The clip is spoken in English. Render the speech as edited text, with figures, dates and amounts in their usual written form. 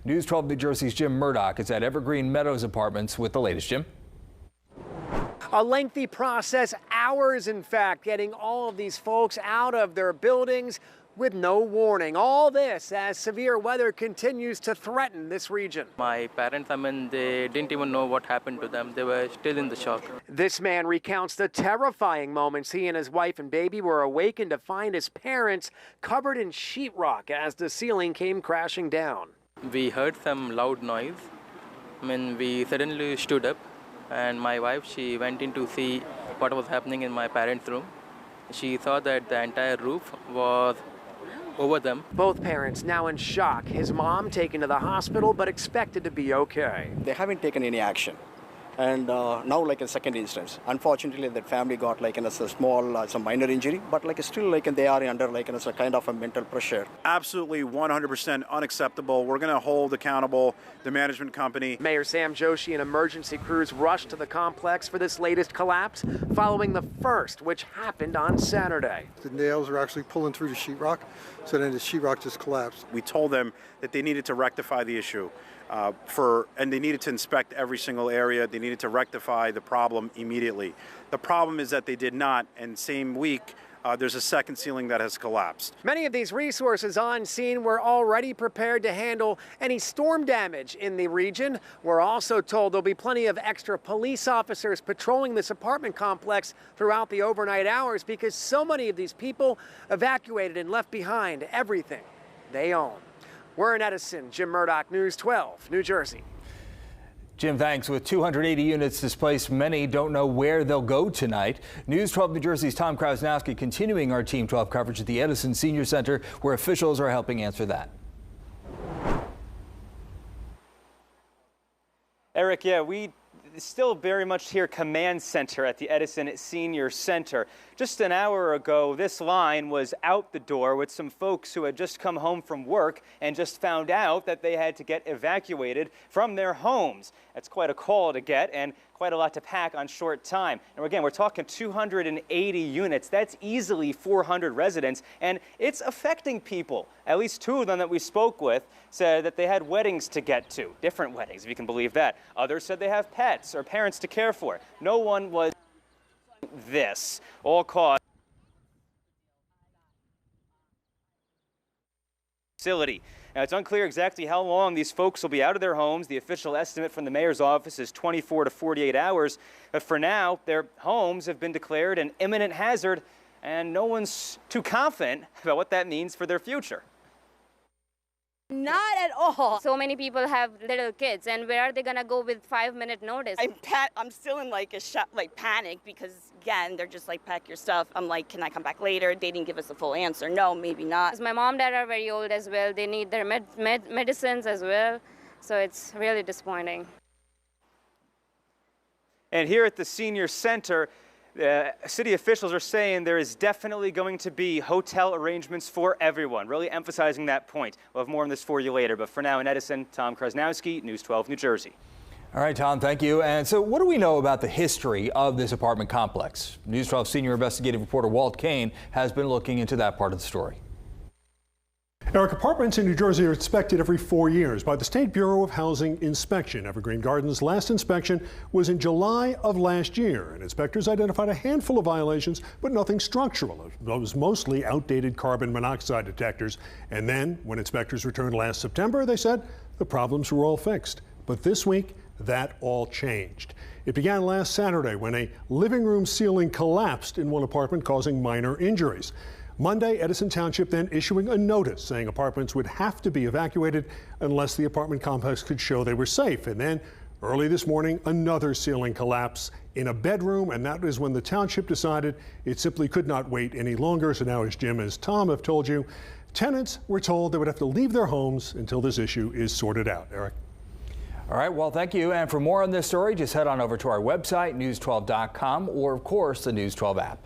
News 12 New Jersey's Jim Murdoch is at Evergreen Meadows Apartments with the latest. Jim. A lengthy process, hours in fact, getting all of these folks out of their buildings with no warning. All this as severe weather continues to threaten this region. My parents, they didn't even know what happened to them. They were still in the shock. This man recounts the terrifying moments he and his wife and baby were awakened to find his parents covered in sheetrock as the ceiling came crashing down. We heard some loud noise. We suddenly stood up, and my wife, she went in to see what was happening in my parents' room. She saw that the entire roof was over them. Both parents now in shock. His mom taken to the hospital but expected to be okay. They haven't taken any action. And now like a second instance. Unfortunately, that family got a small, some minor injury, but still they are under a kind of a mental pressure. Absolutely 100% unacceptable. We're going to hold accountable the management company. Mayor Sam Joshi and emergency crews rushed to the complex for this latest collapse, following the first, which happened on Saturday. The nails were actually pulling through the sheetrock, so then the sheetrock just collapsed. We told them that they needed to rectify the issue. And they needed to inspect every single area. They needed to rectify the problem immediately. The problem is that they did not, and same week, there's a second ceiling that has collapsed. Many of these resources on scene were already prepared to handle any storm damage in the region. We're also told there'll be plenty of extra police officers patrolling this apartment complex throughout the overnight hours because so many of these people evacuated and left behind everything they own. We're in Edison. Jim Murdoch, News 12, New Jersey. Jim, thanks. With 280 units displaced, many don't know where they'll go tonight. News 12 New Jersey's Tom Krasnowski continuing our Team 12 coverage at the Edison Senior Center, where officials are helping answer that. Eric, yeah, we still very much here command center at the Edison Senior Center. Just an hour ago, this line was out the door with some folks who had just come home from work and just found out that they had to get evacuated from their homes. That's quite a call to get and quite a lot to pack on short time. And again, we're talking 280 units. That's easily 400 residents, and it's affecting people. At least two of them that we spoke with said that they had weddings to get to, different weddings, if you can believe that. Others said they have pets or parents to care for. No one was this, all caused facility. Now, it's unclear exactly how long these folks will be out of their homes. The official estimate from the mayor's office is 24 to 48 hours. But for now, their homes have been declared an imminent hazard, and no one's too confident about what that means for their future. Not at all. So many people have little kids, and where are they gonna go with 5-minute notice? I'm still in a shock, panic, because again, they're just pack your stuff. I'm like, can I come back later? They didn't give us a full answer. No, maybe not. My mom and dad are very old as well. They need their medicines as well. So it's really disappointing. And here at the Senior Center, city officials are saying there is definitely going to be hotel arrangements for everyone, really emphasizing that point. We'll have more on this for you later, but for now in Edison, Tom Krasnowski, News 12 New Jersey. All right, Tom, thank you. And so what do we know about the history of this apartment complex? News 12 senior investigative reporter Walt Kane has been looking into that part of the story. Eric, apartments in New Jersey are inspected every 4 years by the State Bureau of Housing Inspection. Evergreen Gardens' last inspection was in July of last year, and inspectors identified a handful of violations, but nothing structural. It was mostly outdated carbon monoxide detectors. And then, when inspectors returned last September, they said the problems were all fixed. But this week, that all changed. It began last Saturday when a living room ceiling collapsed in one apartment, causing minor injuries. Monday, Edison Township then issuing a notice saying apartments would have to be evacuated unless the apartment complex could show they were safe. And then early this morning, another ceiling collapse in a bedroom, and that is when the township decided it simply could not wait any longer. So now, as Jim, as Tom have told you, tenants were told they would have to leave their homes until this issue is sorted out. Eric. All right, well, thank you. And for more on this story, just head on over to our website, news12.com, or of course, the News 12 app.